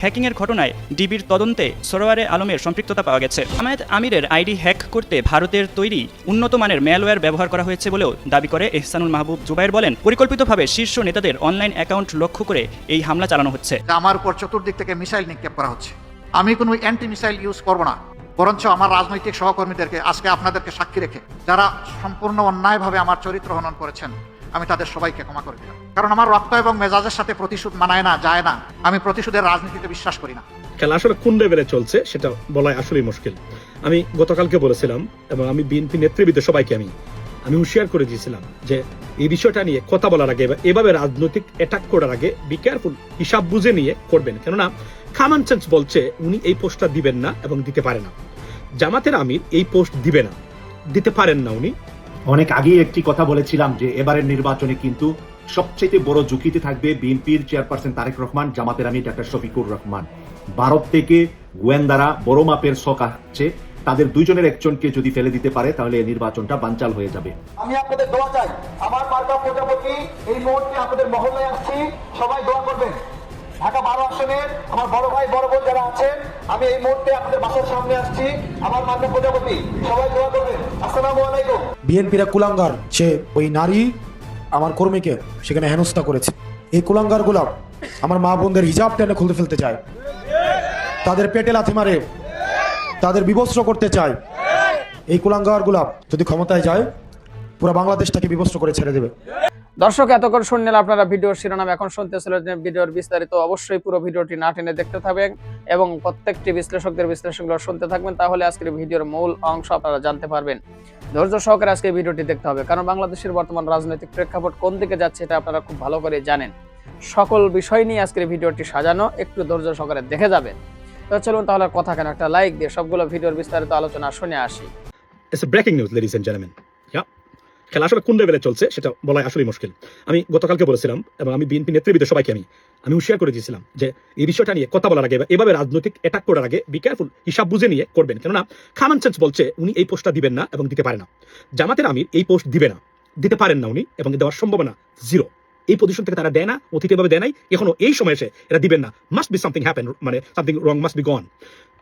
হ্যাকিংয়ের ঘটনায় ডিবির তদন্তে সরোয়ারে আলমের সম্পৃক্ততা পাওয়া গেছে। জামায়াত আমিরের আইডি হ্যাক করতে ভারতের তৈরি উন্নত মানের ম্যালওয়্যার ব্যবহার করা হয়েছে বলেও দাবি করে এহসানুল মাহবুব জুবায়ের। বলেন, পরিকল্পিতভাবে শীর্ষ নেতাদের অনলাইন অ্যাকাউন্ট লক্ষ্য করে এই হামলা চালানো হচ্ছে। আমার উপর চতুর্দিক থেকে মিসাইল নিক্ষেপ করা হচ্ছে। আমি কোনো অ্যান্টি মিসাইল ইউজ করব না, বরঞ্চ আমার রাজনৈতিক সহকর্মীদেরকে আজকে আপনাদেরকে সাক্ষী রেখে যারা সম্পূর্ণ অন্যায়ভাবে আমার চরিত্র হনন করেছেন, আমি তাদের সবাইকে ক্ষমা করে দিলাম। কারণ আমার রক্ত এবং মেজাজের সাথে প্রতিশোধ মানায় না, যায় না। আমি প্রতিশোধের রাজনীতিতে বিশ্বাস করি না। খেলা আসলে কোন লেভেলে চলছে সেটা বলাই আসলেই মুশকিল। আমি গতকালকে বলেছিলাম এবং আমি বিএনপি নেতৃবৃন্দ সবাইকে আমি হুঁশিয়ার করে দিয়েছিলাম যে এই বিষয়টা নিয়ে কথা বলার আগে এভাবে রাজনৈতিক অ্যাটাক করার আগে বি কেয়ারফুল, হিসাব বুঝে নিয়ে করবেন। কেননা কমন সেন্স বলছে উনি এই পোস্টটা দিবেন না এবং দিতে পারে না। জামাতের আমির এই পোস্ট দিবে না, দিতে পারেন না উনি। অনেক আগেই একটি কথা বলেছিলাম যে এবারের নির্বাচনে কিন্তু সবচেয়ে বড় ঝুঁকিতে থাকবে বিএনপির চেয়ারপারসন তারেক রহমান, জামাতের আমির ডক্টর শফিকুর রহমান। ভারত থেকে গোয়েন্দারা বড় মাপের শক আসছে, তাদের দুইজনের একজনকে যদি ফেলে দিতে পারে তাহলে এই নির্বাচনটা বানচাল হয়ে যাবে। আমি আপনাদের দোয়া চাই। আমার মার্কা প্রজাপতি এই মুহূর্তে আপনাদের মহল্লায় আসছি, সবাই দোয়া করবেন। ঢাকা 12 আসনের আমার বড় ভাই বড় বোন যারা আছেন, আমি এই মুহূর্তে আপনাদের বাসার সামনে আসছি, আমার মার্কা প্রজাপতি, সবাই দোয়া করবেন। আসসালামু আলাইকুম। বিএনপিরা কুলাঙ্গার, সে ওই নারী আমার কর্মীকে সেখানে হেনস্থা করেছে। এই কুলাঙ্গার গুলা আমার মা বোনদের হিজাব টেনে খুলতে ফেলতে চায়, তাদের পেটে লাথি মারে, তাদের বিবস্ত্র করতে চায়। এই কুলাঙ্গার গুলা যদি ক্ষমতায় যায় পুরো বাংলাদেশটাকে বিবস্ত্র করে ছেড়ে দেবে। দর্শক, এতক্ষণ শুনলেন আপনারা ভিডিওর শিরোনাম। এখন শুনতেছিলেন ভিডিওর বিস্তারিত। অবশ্যই পুরো ভিডিওটি না টেনে দেখতে থাকবেন এবং প্রত্যেকটি বিশ্লেষকদের বিশ্লেষণগুলো শুনতে থাকবেন, তাহলে আজকের ভিডিওর মূল অংশ আপনারা জানতে পারবেন। ধৈর্য সহকারে আজকে ভিডিওটি দেখতে হবে, কারণ বাংলাদেশের বর্তমান রাজনৈতিক প্রেক্ষাপট কোন দিকে যাচ্ছে এটা আপনারা খুব ভালো করে জানেন। সকল বিষয় নিয়ে আজকের ভিডিওটি সাজানো, একটু ধৈর্য সহকারে দেখে যাবেন। তো চলুন তাহলে কথা কেন, একটা লাইক দিয়ে সবগুলো ভিডিওর বিস্তারিত আলোচনা শুনে আসি। It's a breaking news, ladies and gentlemen. Yeah. খেলা আসলে কোন লেভেলে চলছে সেটা বলাই আসলেই মুশকিল। আমি গতকালকে বলেছিলাম এবং আমি বিএনপি নেতৃবৃন্দ সবাইকে আমি হুঁশিয়ার করে দিয়েছিলাম যে এই বিষয়টা নিয়ে কথা বলার আগে এভাবে রাজনৈতিক অ্যাটাক করার আগে বি কেয়ারফুল, হিসাব বুঝে নিয়ে করবেন। কেননা কমন সেন্স বলছে উনি এই পোস্টটা দিবেন না এবং দিতে পারে না। জামাতের আমির এই পোস্ট দিবে না, দিতে পারেন না উনি, এবং দেওয়ার সম্ভাবনা জিরো। এই পজিশন থেকে তারা দেয় না, অতীতে এভাবে দেয় নাই, এখনো এই সময় এসে এরা দিবেন না। মাস্ট বি সামথিং হ্যাপেন, মানে something wrong must be gone.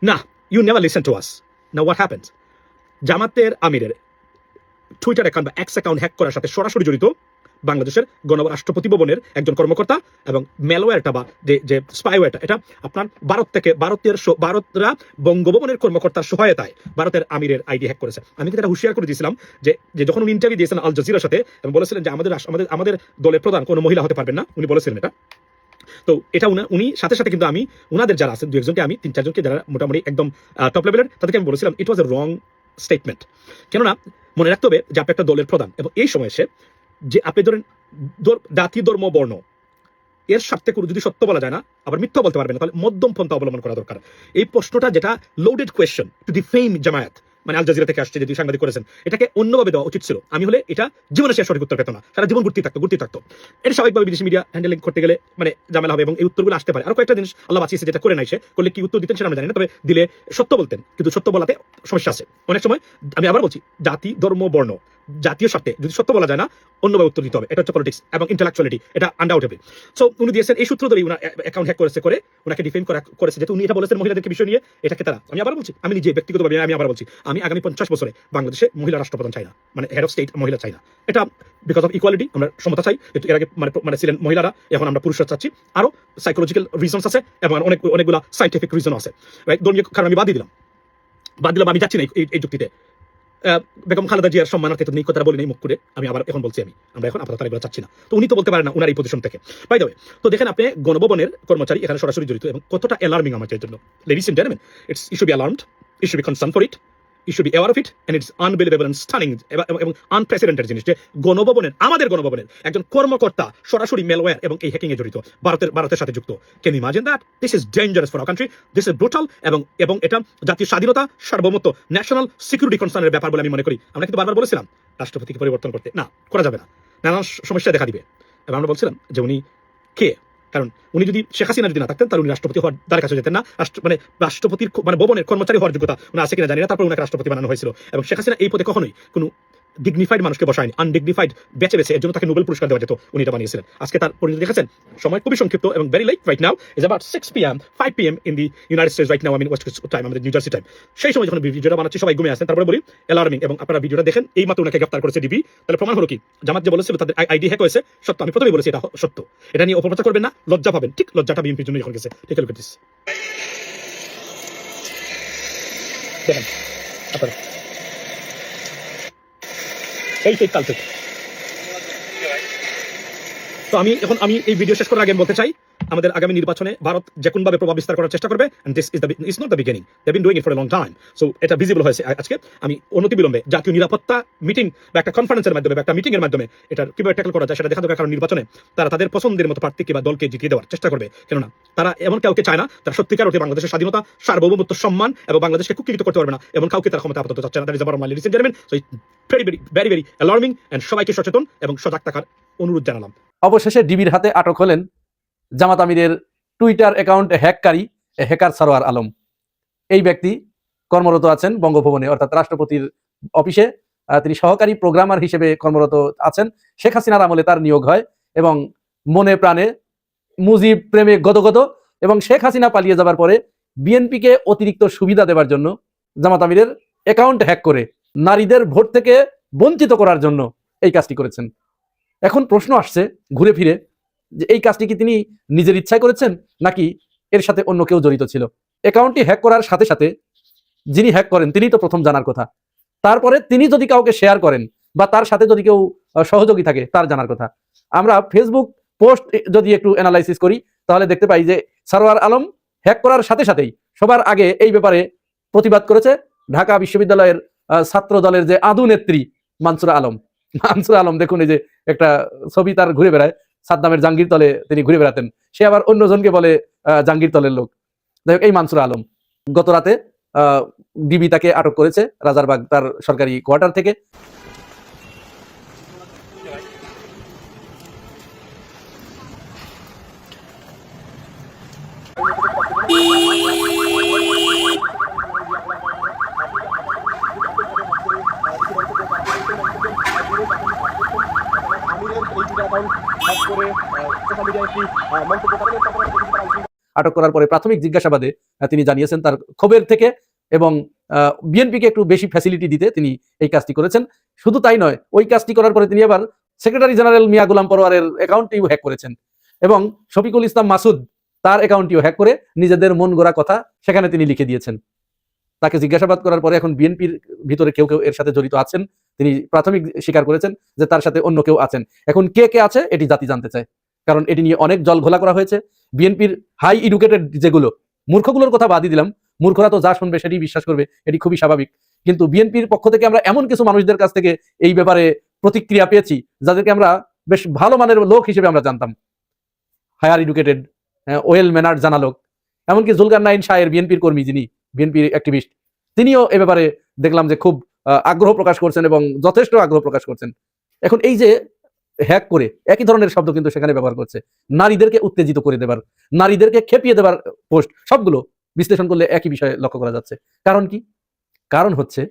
না, you never listen to us. Now what happens? জামাতের আমিরের টুইটার অ্যাকাউন্ট বা এক্স অ্যাকাউন্ট হ্যাক করার সাথে সরাসরি জড়িত বাংলাদেশের গণরাষ্ট্রপতি ভবনের একজন কর্মকর্তা, এবং ম্যালওয়্যারটা বা যে স্পাইওয়্যারটা এটা আপনার ভারতরা বঙ্গভবনের কর্মকর্তার সহায়তায় ভারতের আমিরের আইডি হ্যাক করেছে। আমি কিন্তু এটা হুঁশিয়ার করে দিয়েছিলাম যে যখন উনি ইন্টারভিউ দিয়েছেন আল জাজিরার সাথে এবং বলেছিলেন যে আমাদের দলের প্রধান কোনো মহিলা হতে পারবেন না, উনি বলেছিলেন এটা। তো এটা উনি সাথে সাথে কিন্তু আমি উনাদের যারা আছেন 2-1জনকে, আমি 3-4জনকে যারা মোটামুটি একদম টপ লেভেলের, তাদেরকে আমি বলেছিলাম ইট ওয়াজ এ রং স্টেটমেন্ট। কেননা মনে রাখতে হবে যে আপনি একটা দলের প্রধান, এবং এই সময় এসে যে আপনি ধরেন জাতি ধর্ম বর্ণ এর স্বার্থে কোনো যদি সত্য বলা যায় না, আবার মিথ্যা বলতে পারবে না, তাহলে মধ্যম পন্থা অবলম্বন করা দরকার। এই প্রশ্নটা যেটা loaded question to defame Jamaat, মানে আল জাজিরা থেকে আসছে, যদি সাংবাদিক করেছেন, এটাকে অন্যভাবে দেওয়া উচিত ছিল। আমি হলে এটা জীবনে সে সঠিক উত্তর পেত না, সারা জীবন ঘুরতে থাকতো। এটা স্বাভাবিকভাবে বিদেশি মিডিয়া হ্যান্ডেলিং করতে গেলে মানে ঝামেলা হবে, এবং এই উত্তরগুলো আসতে পারে। আর কয়েকটা জিনিস আল্লাহ বাঁচিয়েছে, যেটা করে নাই সে, করলে কি উত্তর দিতেন সেটা আমি জানি না, তবে দিলে সত্য বলতেন, কিন্তু সত্য বলাতে সমস্যা আছে অনেক সময়। আমি আবার বলছি, জাতি ধর্ম বর্ণ জাতীয় স্বার্থে যদি সত্য বলা যায় না, অন্যভাবে উত্তর দিতে হবে। এটা হচ্ছে পলিটিক্স এবং ইন্টেলেকচুয়ালিটি, এটা আনডাউটেবল। সো উনি দিয়েছেন এই সূত্র ধরেই উনার অ্যাকাউন্ট হ্যাক করে ওনাকে ডিফেন্ড করেছে, যেহেতু উনি এটা বলেছেন মহিলাদেরকে বিষয় নিয়ে, এটাকে তারা, আমি আবার বলছি, আমি নিজে ব্যক্তিগতভাবে আমি আবার বলছি, আমি আগামী 50 বছরে বাংলাদেশে মহিলা রাষ্ট্রপ্রধান চাই না, মানে হেড অফ স্টেট মহিলা চাই না। এটা বিকজ অফ ইকুয়ালিটি, আমরা সমতা চাই। এর আগে মানে ছিলেন মহিলারা, এখন আমরা পুরুষরা চাচ্ছি। আরো সাইকোলজিক্যাল রিজনস আছে এবং অনেকগুলা সাইন্টিফিক রিজন আছে। ধর্মীয় কারণ আমি বাদ দিলাম, আমি যাচ্ছি না এই যুক্তিতে। বেগম খালেদা জিয়ার সম্মানার্থে তো নেই কথা বলি নাই মুখ করে, আমি আবার এখন বলছি, আমরা এখন আপাতত এগুলো চাচ্ছি না। তো উনি তো বলতে পারেন না উনার এই পজিশন থেকে। বাই দ্য ওয়ে, তো দেখেন আপনি গণভবনের কর্মচারী এখানে সরাসরি জড়িত, এবং কতটা অ্যালার্মিং আমাদের জন্য। Ladies and gentleman, you should be alarmed, you should be concern for it, you should be aware of it, and it's unbelievable and stunning এবং আনপ্রেসিডেন্টেড জিনিস যে আমাদের গণভবনের একজন কর্মকর্তা সরাসরি ম্যালওয়্যার এবং এই হ্যাকিং এ জড়িত, ভারতের সাথে যুক্ত। Can you imagine that? This is dangerous for our country, this is brutal, এবং এটা জাতীয় স্বাধীনতা, সার্বভৌমত্ব, ন্যাশনাল সিকিউরিটি কনসার্নের ব্যাপার বলে আমি মনে করি। আমরা কিন্তু বারবার বলেছিলাম রাষ্ট্রপতিকে পরিবর্তন করতে না, করা যাবে না, নানান সমস্যা দেখা দিবে। এবং আমরা বলছিলাম যে উনি কে, কারণ উনি যদি শেখ হাসিনা যদি না থাকতেন তাহলে উনি রাষ্ট্রপতি হওয়ার দ্বারা কাছে যেতেন না। রাষ্ট্রপতির ভবনের কর্মচারী হওয়ার যোগ্যতা উনি আছে কিনা জানি না, তারপর উনাকে রাষ্ট্রপতি বানানো হয়েছিল। এবং শেখ হাসিনা এই পদে কখনোই কোনো ডিগনিফাইড মানুষকে বসায়নি, আনডিগনিফাইড বেছে বেছে, এর জন্য তাকে নোবেল পুরস্কার দেওয়া যেত, উনি এটা বানিয়েছিলেন। আজকে তার পরিণতি দেখেছেন, সময় খুবই সংক্ষিপ্ত এবং very light right now is about 6 PM 5 PM in the United States right now, I mean West Coast time, আমাদের নিউ জার্সি টাইম। সেই সময় যখন ভিডিওটা বানাচ্ছি সবাই ঘুমিয়ে আসেন, তারপরে বলি অ্যালার্মিং, এবং আপনারা ভিডিওটা দেখেন, এই মাত্র ওনাকে গ্রেফতার করেছে ডিবি। তাহলে প্রমাণ হলো কি, জামাত যে বলেছিল তাদের আইডি হ্যাক হয়েছে, সত্য। আমি প্রথমেই বলেছি এটা সত্য, এটা নিয়ে অপপ্রচার করবেন না, লজ্জা পাবেন। ঠিক লজ্জাটা বিএনপির জন্য এখন গেছে। ঠিক আছে, দেখেন আপনারা এই সেই কালকে। তো আমি এই ভিডিও শেষ করার আগে বলতে চাই, আমাদের আগামী নির্বাচনে ভারত যে কোনভাবে প্রভাব বিস্তার করার চেষ্টা করবে, and this is not the beginning, they've been doing it for a long time, so এটা ভিজিবল হয়েছে আজকে। আমি অনতিবিলম্বে জাতীয় নিরাপত্তা মিটিং বা একটা কনফারেন্সের মাধ্যমে বা একটা মিটিং এর মাধ্যমে এটা কিভাবে ট্যাকল করা যায় সেটা দেখা দরকার। কারণ নির্বাচনে তারা তাদের পছন্দের মতো প্রার্থী কিংবা দলকে জিতিয়ে দেওয়ার চেষ্টা করবে, কেননা তারা এমন কাউকে চায় না, তারা সত্যিকার অর্থে বাংলাদেশের স্বাধীনতা, সার্বভৌমত্ব, সম্মান এবং বাংলাদেশকে কুক্ষিগত করতে পারবে না, এমন কাউকে তারা ক্ষমতা আপাতত চাচ্ছে না। That is our ladies and gentleman, so very very alarming, and সবাইকে সচেতন এবং সজাগ থাকার অনুরোধ জানালাম। অবশেষে ডিবির হাতে আটক হলেন জামাত আমিরের টুইটার অ্যাকাউন্ট হ্যাককারী হ্যাকার সরোয়ার আলম। এই ব্যক্তি কর্মরত আছেন বঙ্গভবনে, অর্থাৎ রাষ্ট্রপতির অফিসে। তিনি সহকারী প্রোগ্রামার হিসেবে কর্মরত আছেন। শেখ হাসিনার আমলে তার নিয়োগ হয় এবং মনে প্রাণে মুজিব প্রেমে গদগদ, এবং শেখ হাসিনা পালিয়ে যাবার পরে বিএনপিকে অতিরিক্ত সুবিধা দেওয়ার জন্য জামাত আমিরের অ্যাকাউন্ট হ্যাক করে নারীদের ভোট থেকে বঞ্চিত করার জন্য এই কাজটি করেছেন। এখন প্রশ্ন আসছে ঘুরে ফিরে যে এই কাজটি কি তিনি নিজের ইচ্ছায় করেছেন নাকি এর সাথে অন্য কেউ জড়িত ছিল? অ্যাকাউন্টটি হ্যাক করার সাথে সাথে যিনি হ্যাক করেন তিনি তো প্রথম জানার কথা, তারপরে তিনি যদি কাউকে শেয়ার করেন বা তার সাথে যদি কেউ সহযোগী থাকে তার জানার কথা। আমরা ফেসবুক পোস্ট যদি একটু অ্যানালাইসিস করি তাহলে দেখতে পাই যে সরোয়ার আলম হ্যাক করার সাথে সাথেই সবার আগে এই ব্যাপারে প্রতিবাদ করেছে ঢাকা বিশ্ববিদ্যালয়ের ছাত্র দলের যে আদু নেত্রী মানসুরা আলম। মানসুরা আলম দেখুন, এই যে একটা ছবি তার ঘুরে বেড়ায়, সাদ্দামের জাঙ্গির তলে তিনি ঘুরে বেড়াতেন, সে আবার অন্যজনকে বলে জাঙ্গির তলের লোক। যাই হোক, এই মানসুরা আলম গত রাতে ডিবি তাকে আটক করেছে রাজারবাগ তার সরকারি কোয়ার্টার থেকে। আটক করার পরে প্রাথমিক জিজ্ঞাসাবাদে তিনি জানিয়েছেন তার ক্ষোভের থেকে, এবং বিএনপিকে একটু বেশি ফ্যাসিলিটি দিতে তিনি এই কাজটি করেছেন। শুধু তাই নয়, ওই কাজটি করার পরে তিনি আবার সেক্রেটারি জেনারেল মিয়া গোলাম পরোয়ারের অ্যাকাউন্টটিও হ্যাক করেছেন, এবং শফিকুল ইসলাম মাসুদ তার অ্যাকাউন্টটিও হ্যাক করে নিজেদের মন গড়া কথা সেখানে তিনি লিখে দিয়েছেন। তাকে জিজ্ঞাসাবাদ করার পরে এখন বিএনপির ভিতরে কেউ কেউ এর সাথে জড়িত আছেন, তিনি প্রাথমিক স্বীকার করেছেন যে তার সাথে অন্য কেউ আছেন। এখন কে কে আছে এটি জাতি জানতে চায়, কারণ এটি নিয়ে অনেক জল ঘোলা করা হয়েছে। বিএনপির হাই এডুকেটেড যেগুলো, মূর্খগুলোর কথা বাদই দিলাম, মূর্খরা তো যা শুনবে সেটি বিশ্বাস করবে, এটি খুবই স্বাভাবিক। কিন্তু বিএনপির পক্ষ থেকে আমরা এমন কিছু মানুষদের কাছ থেকে এই ব্যাপারে প্রতিক্রিয়া পেয়েছি যাদেরকে আমরা বেশ ভালো মানের লোক হিসেবে আমরা জানতাম, হায়ার এডুকেটেড, ওয়েল ম্যানার্ড জানা লোক। এমনকি জুলকারনাইন শাহের বিএনপির কর্মী, যিনি বিএনপির অ্যাক্টিভিস্ট, তিনিও এ ব্যাপারে দেখলাম যে খুব আগ্রহ প্রকাশ করছেন এবং যথেষ্ট আগ্রহ প্রকাশ করছেন। এখন এই যে হ্যাক করে একই ধরনের শব্দ কিন্তু সেখানে ব্যবহার করছে, নারীদেরকে উত্তেজিত করে দেবার, নারীদেরকে খেপিয়ে দেবার পোস্ট, সবগুলো বিশ্লেষণ করলে একই বিষয়ে লক্ষ্য করা যাচ্ছে। কারণ কি? কারণ হচ্ছে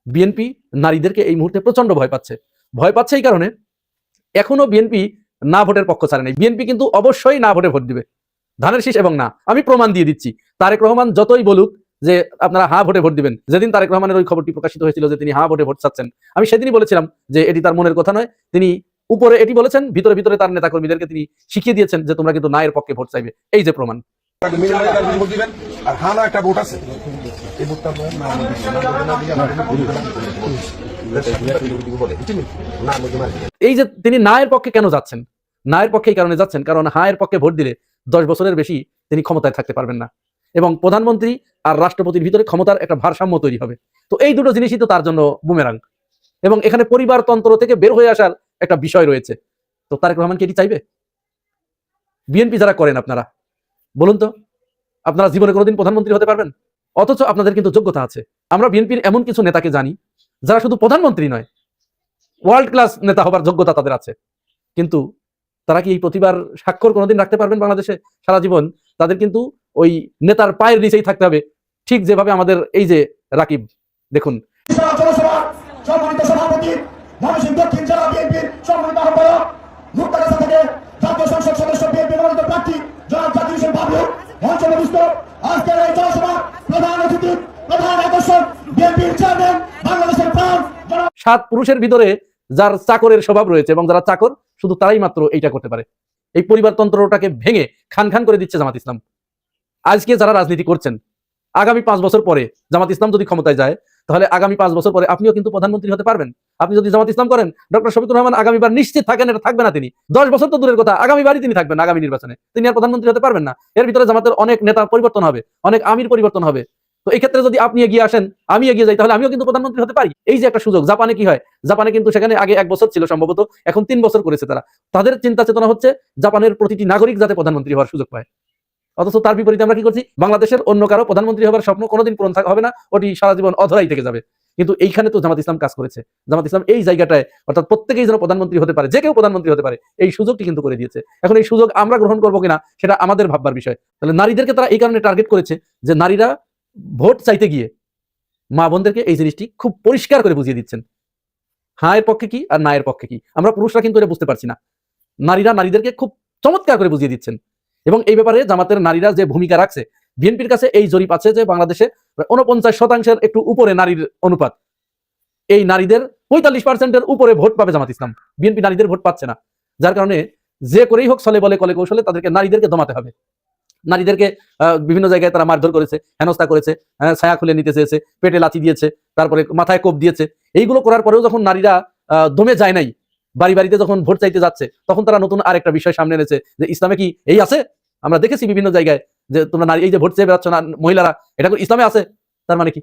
বিএনপি নারীদেরকে এই মুহূর্তে প্রচন্ড ভয় পাচ্ছে। ভয় পাচ্ছে এই কারণে এখনো বিএনপি না ভোটের পক্ষ ছাড়ে নাই। বিএনপি কিন্তু অবশ্যই না ভোটে ভোট দিবে, ধানের শীষ এবং না। আমি প্রমাণ দিয়ে দিচ্ছি, তারেক রহমান যতই বলুক যে আপনারা হ্যাঁ ভোটে ভোট দিবেন, যেদিন তারেক রহমানের ওই খবরটি প্রকাশিত হয়েছিল যে তিনি হ্যাঁ ভোটে ভোট চাচ্ছেন, আমি সেদিনই বলেছিলাম যে এটি তার মনের কথা নয়। তিনি উপরে এটি বলেছেন, ভিতরে ভিতরে তার নেতাকর্মীদেরকে তিনি শিখিয়ে দিয়েছেন যে তোমরা কিন্তু নায়ের পক্ষে ভোট চাইবে। এই যে প্রমাণ। এই যে তিনি নায়ের পক্ষে কেন যাচ্ছেন? নায়ের পক্ষে এই কারণে যাচ্ছেন কারণ হায়ের পক্ষে ভোট দিলে 10 বছরের বেশি তিনি ক্ষমতায় থাকতে পারবেন না, এবং প্রধানমন্ত্রী আর রাষ্ট্রপতির ভিতরে ক্ষমতার একটা ভারসাম্য তৈরি হবে। তো এই দুটো জিনিসই তো তার জন্য বুমেরাং, এবং এখানে পরিবারতন্ত্র থেকে বের হয়ে আসার একটা বিষয় রয়েছে। তো তারেক রহমান কি এটি চাইবে? বিএনপি যারা করেন আপনারা বলুন তো, আপনারা জীবনে কোনোদিন প্রধানমন্ত্রী হতে পারবেন? অথচ আপনাদের কিন্তু যোগ্যতা আছে। আমরা বিএনপির এমন কিছু নেতাকে জানি যারা শুধু প্রধানমন্ত্রী নয়, ওয়ার্ল্ড ক্লাস নেতা হবার যোগ্যতা তাদের আছে, কিন্তু তারা কি এই প্রতিভার স্বাক্ষর কোনোদিন রাখতে পারবেন বাংলাদেশে সারা জীবন? তাদের কিন্তু ওই নেতার পায়ের নিচেই থাকতে হবে, ঠিক যেভাবে আমাদের এই যে রাকিব দেখুন। ময়মনসিংহ দক্ষিণ জেলা বিএনপির সম্মানিত আহ্বায়ক মুক্তাগাছা থেকে জাতীয় সংসদ সদস্য বিএনপি মনোনীত প্রার্থী জনাব জাকির হোসেন বাবলু মঞ্চস্থ আজকের এই জনসভা প্রধান অতিথি প্রধান আকর্ষণ বিএনপির চেয়ারম্যান বাংলাদেশের প্রাণ জনাব 7 পুরুষের ভিতরে যার চাকরের স্বভাব রয়েছে এবং যারা চাকর শুধু তারাই মাত্র এইটা করতে পারে। এই পরিবারতন্ত্রটাকে ভেঙে খান খান করে দিচ্ছে জামাত ইসলাম। আজকে যারা রাজনীতি করছেন, আগামী 5 বছর পরে জামাত ইসলাম যদি ক্ষমতায় যায়, তাহলে আগামী 5 বছর পরে আপনিও কিন্তু প্রধানমন্ত্রী হতে পারবেন। আপনি যদি জামাত ইসলাম করেন, ডক্টর শফিকুর রহমান আগামীবার নিশ্চিত থাকেন, এটা থাকবে না তিনি। 10 বছর তো দূরের কথা, আগামীবারই তিনি থাকবেন, আগামী নির্বাচনে তিনি আর প্রধানমন্ত্রী হতে পারবেন না। এর ভিতরে জামাতের অনেক নেতা পরিবর্তন হবে, অনেক আমির পরিবর্তন হবে। তো এই ক্ষেত্রে যদি আপনি এগিয়ে আসেন, আমি এগিয়ে যাই, তাহলে আমিও কিন্তু প্রধানমন্ত্রী হতে পারি। এই যে একটা সুযোগ। জাপানে কি হয়, জাপানে কিন্তু সেখানে আগে 1 বছর ছিল সম্ভবত, এখন 3 বছর করেছে তারা। তাদের চিন্তা চেতনা হচ্ছে জাপানের প্রতিটি নাগরিক যাতে প্রধানমন্ত্রী হওয়ার সুযোগ পায়। অথচ তার বিপরীতে আমরা কি করছি, বাংলাদেশের অন্য কারো প্রধানমন্ত্রী হওয়ার স্বপ্ন কোনোদিন পূরণ হবে না, ওটি সারা জীবন অধরাই থেকে যাবে। কিন্তু এইখানে তো জামাত ইসলাম কাজ করেছে। জামাত ইসলাম এই জায়গাটায়, অর্থাৎ প্রত্যেকেই যেন প্রধানমন্ত্রী হতে পারে, যে কেউ প্রধানমন্ত্রী হতে পারে, এই সুযোগটি কিন্তু করে দিয়েছে। এখন এই সুযোগ আমরা গ্রহণ করবো কিনা সেটা আমাদের ভাববার বিষয়। তাহলে নারীদেরকে তারা এই কারণে টার্গেট করেছে যে নারীরা ভোট চাইতে গিয়ে মা বোনদেরকে এই জিনিসটি খুব পরিষ্কার করে বুঝিয়ে দিচ্ছেন, হ্যাঁ এর পক্ষে কি আর না এর পক্ষে কি। আমরা পুরুষরা কিন্তু এটা বুঝতে পারছি না, নারীরা নারীদেরকে খুব চমৎকার করে বুঝিয়ে দিচ্ছেন। এবং এই ব্যাপারে জামাতের নারীরা যে ভূমিকা রাখছে, বিএনপির কাছে এই জরিপ আছে যে বাংলাদেশে 49% একটু উপরে নারীর অনুপাত। এই নারীদের 45%-এর উপরে ভোট পাবে জামাত ইসলাম। বিএনপি নারীদের ভোট পাচ্ছে না, যার কারণে যে করেই হোক ছলে বলে কলে কৌশলে তাদেরকে নারীদেরকে দমাতে হবে। নারীদেরকে বিভিন্ন জায়গায় তারা মারধর করেছে, হেনস্থা করেছে, ছায়া খুলে নিতে চেয়েছে, পেটে লাথি দিয়েছে, তারপরে মাথায় কোপ দিয়েছে। এইগুলো করার পরেও যখন নারীরা দমে যায় নাই, বাড়ি বাড়িতে যখন ভোট চাইতে যাচ্ছে, তখন তারা নতুন আরেকটা বিষয় সামনে এনেছে যে ইসলামে কি এই আছে। আমরা দেখেছি বিভিন্ন জায়গায় যে তোমরা নারী এই যে ভোট চেয়ে বেড়াচ্ছ না মহিলারা, এটা ইসলামে আছে। তার মানে কি?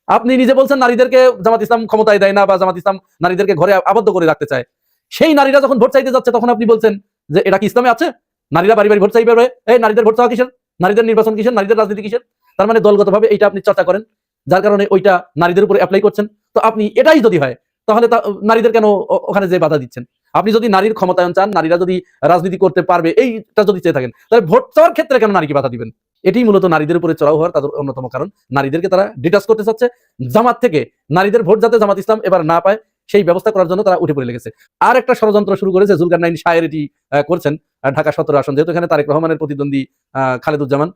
আপনি নিজে বলছেন নারীদেরকে জামাত ইসলাম ক্ষমতায় দেয় না, বা জামাত ইসলাম নারীদেরকে ঘরে আবদ্ধ করে রাখতে চায়। সেই নারীরা যখন ভোট চাইতে যাচ্ছে, তখন আপনি বলছেন যে এটা কি ইসলামে আছে? নারীরা বাড়ি বাড়ি ভোট চাইবে, এই নারীদের ভোট চাওয়া কিসের, নারীদের নির্বাচন কিসের, নারীদের রাজনীতি কিসের? তার মানে দলগতভাবে এইটা আপনি চর্চা করেন, যার কারণে ওইটা নারীদের উপরে অ্যাপ্লাই করছেন। তো আপনি এটাই যদি হয়, তাহলে নারীদের কেন ওখানে যে বাধা দিচ্ছেন? আপনি যদি নারীর ক্ষমতায়ন চান, নারীরা যদি রাজনীতি করতে পারবে এইটা যদি চেয়ে থাকেন, তাহলে ভোট চাওয়ার ক্ষেত্রে কেন নারীকে বাধা দিবেন? এটাই মূলত নারীদের উপরে চড়াও হওয়ার তাদের অন্যতম কারণ। নারীদেরকে তারা ডিটাচ করতে চাচ্ছে জামাত থেকে। নারীদের ভোট যাতে জামাত ইসলাম এবার না পায়, সেই ব্যবস্থা করার জন্য তারা উঠে পড়ে লেগেছে। আর একটা ষড়যন্ত্র শুরু করেছে জুলকারনাইন শায়ের, এটি করছেন ঢাকা 17 আসন, যেহেতু এখানে তারেক রহমানের প্রতিদ্বন্দ্বী খালেদুজ্জামান।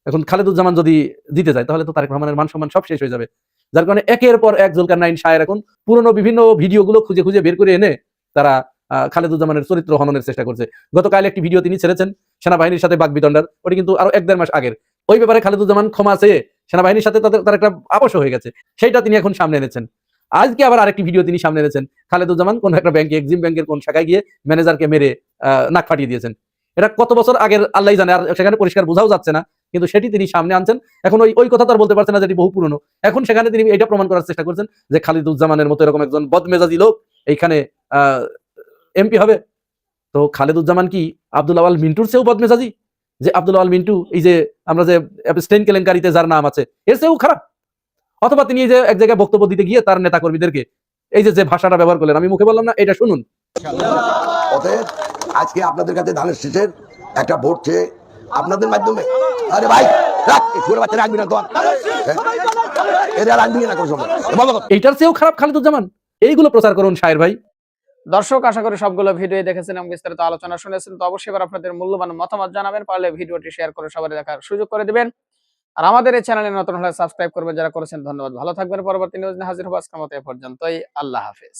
এখন খালেদুজ্জামান যদি দিতে যায়, তাহলে তো তারেক রহমানের মান সম্মান সব শেষ হয়ে যাবে। যার কারণে একের পর এক জুলকারনাইন শায়ের এখন পুরনো বিভিন্ন ভিডিওগুলো খুঁজে খুঁজে বের করে এনে তারা খালেদুজ্জামানের চরিত্র হননের চেষ্টা করছে। গতকাল একটি ভিডিও তিনি ছেড়েছেন সেনাবাহিনীর সাথে বাকবিতণ্ডার, ওটি কিন্তু আরো 1-1.5 মাস আগের। ওই ব্যাপারে খালেদুজ্জামান ক্ষমা চেয়ে সেনাবাহিনীর সাথে তার একটা আপোষ হয়ে গেছে, সেইটা তিনি এখন সামনে এনেছেন। আজকে আবার আরেকটি ভিডিও তিনি সামনে এনেছেন, খালেদুজ্জামান কোন একটা ব্যাংকে, এক্সিম ব্যাংকের কোন শাখায় গিয়ে ম্যানেজারকে মেরে নাক ফাটিয়ে দিয়েছেন। এটা কত বছর আগের আল্লাহ জানে, আর সেখানে পরিষ্কার বোঝাও যাচ্ছে না, কিন্তু সেটি তিনি সামনে আনছেন। এখন ওই কথা তো আর বলতে পারছেন না যেটি বহু পুরনো। এখন সেখানে তিনি এটা প্রমাণ করার চেষ্টা করছেন যে খালেদুজ্জামানের মতো এরকম একজন বদমেজাজি লোক এইখানে এমপি হবে। তো খালেদুজ্জামান কি আব্দুল আওয়াল মিন্টুর চেয়েও বদমেজাজি? যে আব্দুল আওয়াল মিন্টু, এই যে আমরা যে স্টেইন কেলেঙ্কারিতে যার নাম আছে, এর চেয়েও খারাপ? অথবা তিনি এই যে এক জায়গায় বক্তব্য দিতে গিয়ে তার নেতা কর্মীদেরকে এই যে ভাষাটা ব্যবহার করলেন, আমি মুখে বললাম না, এটা শুনুন। অতএব আজকে আপনাদের কাছে ধানের শীষের একটা ভোট চেয়ে আপনাদের মাধ্যমে, আরে ভাই রাখ, ছোট বাচ্চা রাখবি না, এরা রাখবি না কোনো সময়। এইটার চেয়েও খারাপ খালেদুজ্জামান? এইগুলো প্রচার করুন শায়ের ভাই। দর্শক, আশা করি সবগুলো ভিডিও দেখেছেন এবং বিস্তারিত আলোচনা শুনেছেন। তো অবশ্যই এবার আপনাদের মূল্যবান মতামত জানাবেন, পারলে ভিডিওটি শেয়ার করে সবাই দেখার সুযোগ করে দিবেন। আর আমাদের এই চ্যানেলে নতুন হলে সাবস্ক্রাইব করবেন যারা করেছেন, ধন্যবাদ। ভালো থাকবেন। পরবর্তী নিউজ নিয়ে হাজির হবো। আজকের মতো এ পর্যন্তই। আল্লাহ হাফেজ।